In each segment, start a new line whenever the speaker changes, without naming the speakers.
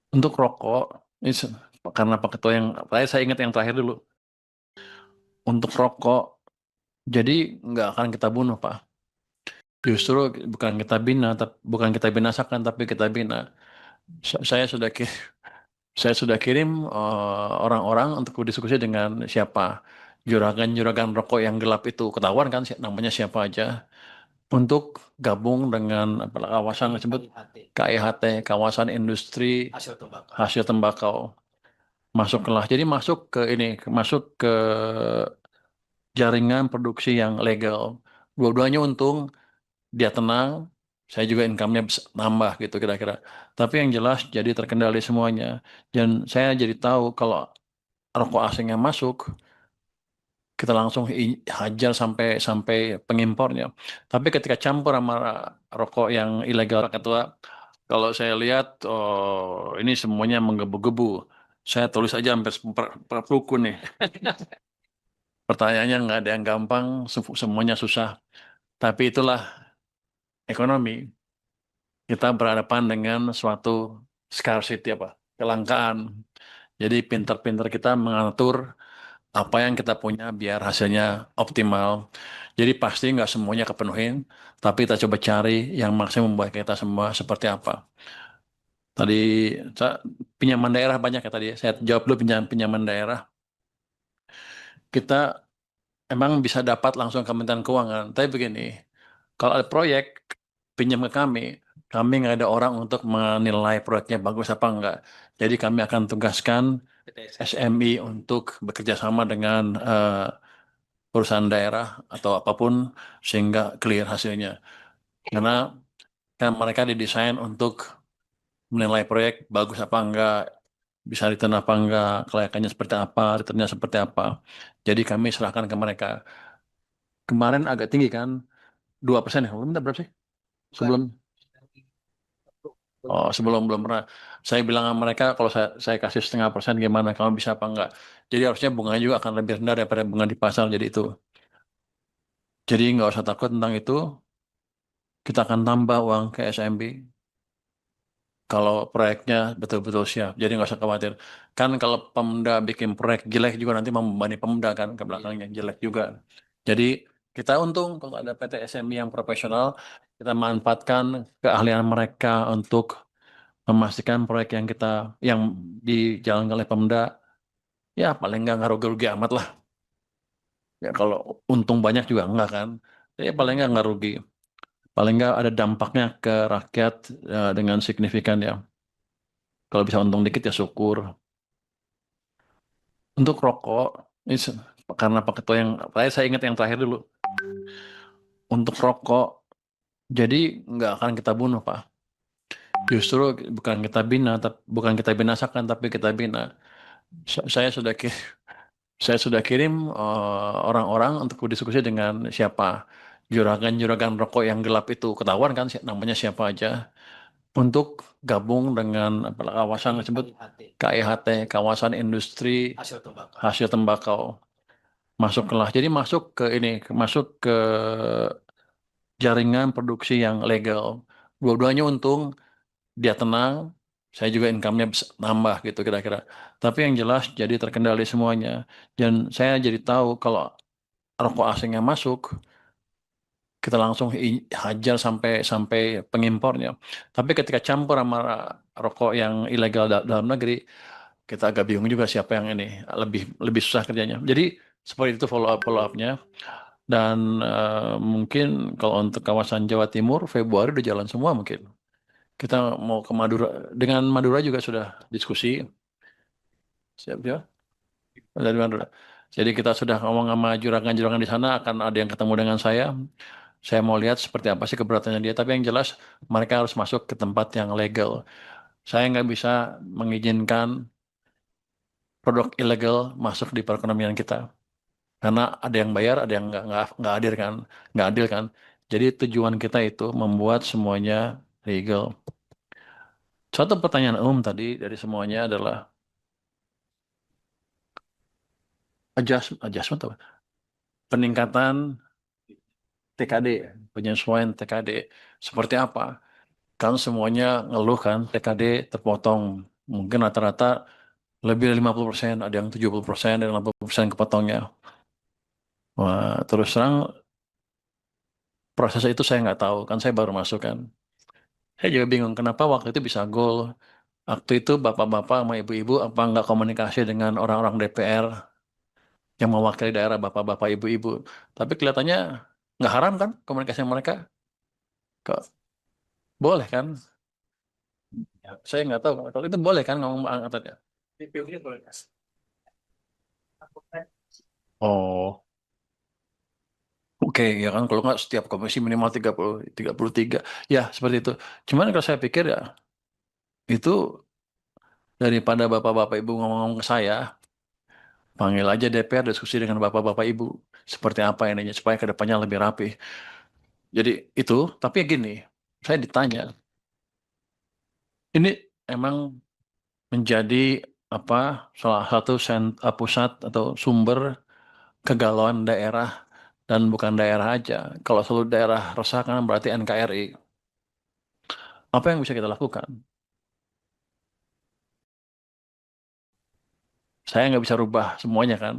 Untuk rokok, ini karena Pak Ketua yang, saya ingat yang terakhir dulu. Untuk rokok, jadi nggak akan kita bunuh, Pak. Justru bukan kita bina, bukan kita binasakan, tapi kita bina. Saya sudah saya sudah kirim orang-orang untuk berdiskusi dengan siapa juragan-juragan rokok yang gelap itu, ketahuan kan namanya siapa aja, untuk gabung dengan apa, kawasan disebut KIHT, kawasan industri hasil tembakau. Masuklah, jadi masuk ke ini, masuk ke jaringan produksi yang legal. Dua-duanya untung, dia tenang, saya juga income-nya nambah gitu kira-kira. Tapi yang jelas jadi terkendali semuanya. Dan saya jadi tahu kalau rokok asing yang masuk, kita langsung hajar sampai sampai pengimpornya. Tapi ketika campur sama rokok yang ilegal, Pak Ketua, kalau saya lihat, oh, ini semuanya menggebu-gebu. Saya tulis aja hampir per buku nih. Pertanyaannya nggak ada yang gampang, semuanya susah. Tapi itulah ekonomi. Kita berhadapan dengan suatu scarcity, apa, kelangkaan. Jadi pintar-pintar kita mengatur apa yang kita punya biar hasilnya optimal. Jadi pasti nggak semuanya kepenuhin, tapi kita coba cari yang maksimum buat kita semua seperti apa. Tadi pinjaman daerah banyak ya tadi, ya. Saya jawab dulu pinjaman daerah. Kita emang bisa dapat langsung ke Kementerian Keuangan. Tapi begini, kalau ada proyek pinjam ke kami nggak ada orang untuk menilai proyeknya bagus apa enggak. Jadi kami akan tugaskan SMI untuk bekerja sama dengan perusahaan daerah atau apapun sehingga clear hasilnya. Karena kan mereka didesain untuk menilai proyek bagus apa enggak, bisa return apa enggak, kelayakannya seperti apa, returnnya seperti apa. Jadi kami serahkan ke mereka. Kemarin agak tinggi kan, 2% ya. Minta berapa sih? Sebelum sebelum belum pernah. Saya bilang sama mereka kalau saya kasih 0,5% gimana, kamu bisa apa enggak. Jadi harusnya bunganya juga akan lebih rendah daripada bunga di pasar. Jadi itu. Jadi nggak usah takut tentang itu. Kita akan tambah uang ke SMB kalau proyeknya betul-betul siap. Jadi nggak usah khawatir. Kan kalau Pemda bikin proyek jelek juga nanti membebani Pemda kan ke belakangnya jelek juga. Jadi kita untung kalau ada PT SMI yang profesional, kita manfaatkan keahlian mereka untuk memastikan proyek yang dijalankan oleh Pemda, ya paling nggak rugi amat lah. Ya kalau untung banyak juga enggak kan. Ya paling nggak rugi. Paling nggak ada dampaknya ke rakyat dengan signifikan ya. Kalau bisa untung dikit ya syukur. Untuk rokok, ini karena Pak Ketua yang, saya ingat yang terakhir dulu. Untuk rokok, jadi nggak akan kita bunuh, Pak. Justru bukan kita bina, bukan kita binasakan, tapi kita bina. Saya sudah saya sudah kirim orang-orang untuk berdiskusi dengan siapa juragan-juragan rokok yang gelap itu, ketahuan kan namanya siapa aja, untuk gabung dengan apa, kawasan disebut KIHT, kawasan industri hasil tembakau. Masuklah, jadi masuk ke ini, masuk ke jaringan produksi yang legal. Dua-duanya untung, dia tenang, saya juga income-nya nambah gitu kira-kira. Tapi yang jelas jadi terkendali semuanya. Dan saya jadi tahu kalau rokok asing yang masuk, kita langsung hajar sampai sampai pengimpornya. Tapi ketika campur sama rokok yang ilegal dalam negeri, kita agak bingung juga siapa yang ini lebih lebih susah kerjanya. Jadi seperti itu follow upnya. Dan mungkin kalau untuk kawasan Jawa Timur Februari udah jalan semua mungkin. Kita mau ke Madura, dengan Madura juga sudah diskusi. Siap ya dari Madura. Jadi kita sudah ngomong sama juragan-juragan di sana, akan ada yang ketemu dengan saya. Saya mau lihat seperti apa sih keberatannya dia. Tapi yang jelas mereka harus masuk ke tempat yang legal. Saya nggak bisa mengizinkan produk ilegal masuk di perekonomian kita. Karena ada yang bayar, ada yang nggak adil kan, nggak adil kan. Jadi tujuan kita itu membuat semuanya legal. Suatu pertanyaan umum tadi dari semuanya adalah adjustment apa? Peningkatan TKD, penyesuaian TKD. Seperti apa? Kan semuanya ngeluh kan TKD terpotong. Mungkin rata-rata lebih dari 50%, ada yang 70%, ada yang 80% kepotongnya. Wah, terus terang proses itu saya nggak tahu, kan saya baru masuk kan. Saya juga bingung kenapa waktu itu bisa gol. Waktu itu bapak-bapak sama ibu-ibu apa nggak komunikasi dengan orang-orang DPR yang mewakili daerah bapak-bapak ibu-ibu. Tapi kelihatannya nggak haram kan komunikasi mereka. Kok boleh kan? Ya, saya nggak tahu kalau itu boleh kan ngomong angkatannya. Oh, oke ya kan kalau nggak setiap komisi minimal 33. Ya, seperti itu. Cuman kalau saya pikir ya itu daripada bapak-bapak ibu ngomong ke saya, panggil aja DPR diskusi dengan bapak-bapak ibu seperti apa ininya supaya kedepannya lebih rapi. Jadi itu, tapi ya gini, saya ditanya, ini emang menjadi apa salah satu pusat atau sumber kegalauan daerah dan bukan daerah aja. Kalau seluruh daerah resah kan berarti NKRI. Apa yang bisa kita lakukan? Saya nggak bisa rubah semuanya kan,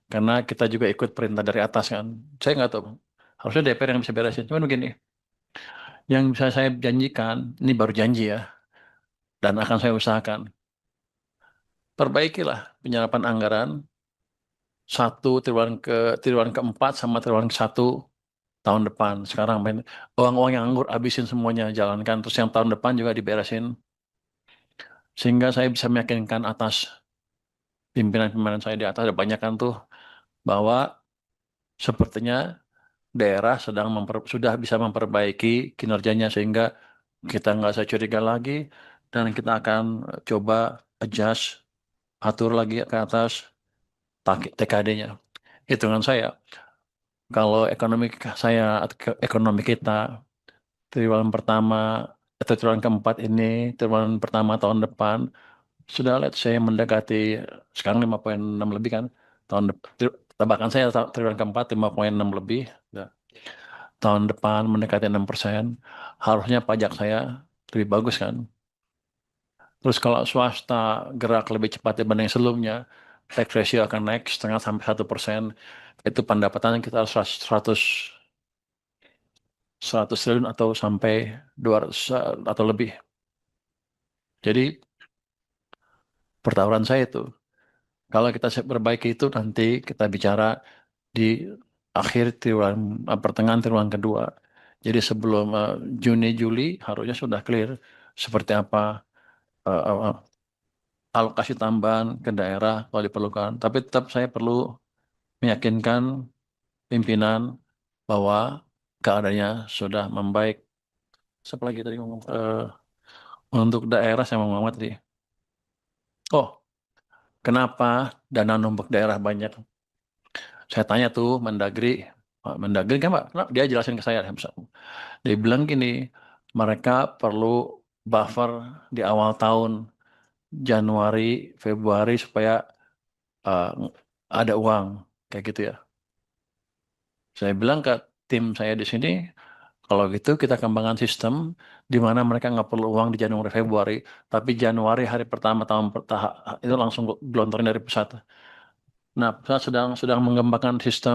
karena kita juga ikut perintah dari atas kan. Saya nggak tahu. Harusnya DPR yang bisa beresin. Cuman begini, yang bisa saya janjikan, ini baru janji ya, dan akan saya usahakan. Perbaikilah penyerapan anggaran triwulan keempat sama triwulan ke satu tahun depan. Sekarang uang-uang yang nganggur habisin semuanya jalankan. Terus yang tahun depan juga diberesin. Sehingga saya bisa meyakinkan atas pimpinan-pimpinan saya di atas, ada banyak kan tuh, bahwa sepertinya daerah sudah bisa memperbaiki kinerjanya sehingga kita nggak usah curiga lagi dan kita akan coba adjust, atur lagi ke atas TKD-nya. Hitungan saya, kalau saya ekonomi kita triwulan pertama atau triwulan keempat ini, triwulan pertama tahun depan sudah lihat saya mendekati sekarang 5,6 lebih kan, tebakan saya triwulan keempat 5,6 lebih. Nah, tahun depan mendekati 6%, harusnya pajak saya lebih bagus kan. Terus kalau swasta gerak lebih cepat dibanding sebelumnya, tax ratio akan naik 0,5 sampai 1%. Itu pendapatan kita harus 100 triliun atau sampai 200 atau lebih. Jadi pertaruhan saya itu, kalau kita perbaiki itu nanti kita bicara di akhir pertengahan triwulan kedua. Jadi sebelum Juni Juli harusnya sudah clear seperti apa eh, eh, alokasi tambahan ke daerah kalau diperlukan. Tapi tetap saya perlu meyakinkan pimpinan bahwa keadaannya sudah membaik. Siapa lagi tadi ngomong? Untuk daerah saya mau ngomong tadi. Oh, kenapa dana numpuk daerah banyak? Saya tanya tuh Mendagri, Pak Mendagri kan Pak, dia jelasin ke saya. Dia bilang gini, mereka perlu buffer di awal tahun Januari, Februari supaya uh, ada uang kayak gitu ya. Saya bilang ke tim saya di sini, kalau gitu kita kembangkan sistem di mana mereka nggak perlu uang di Januari Februari, tapi Januari hari pertama tahun itu langsung gelontorin dari pusat. Nah, pusat sedang mengembangkan sistem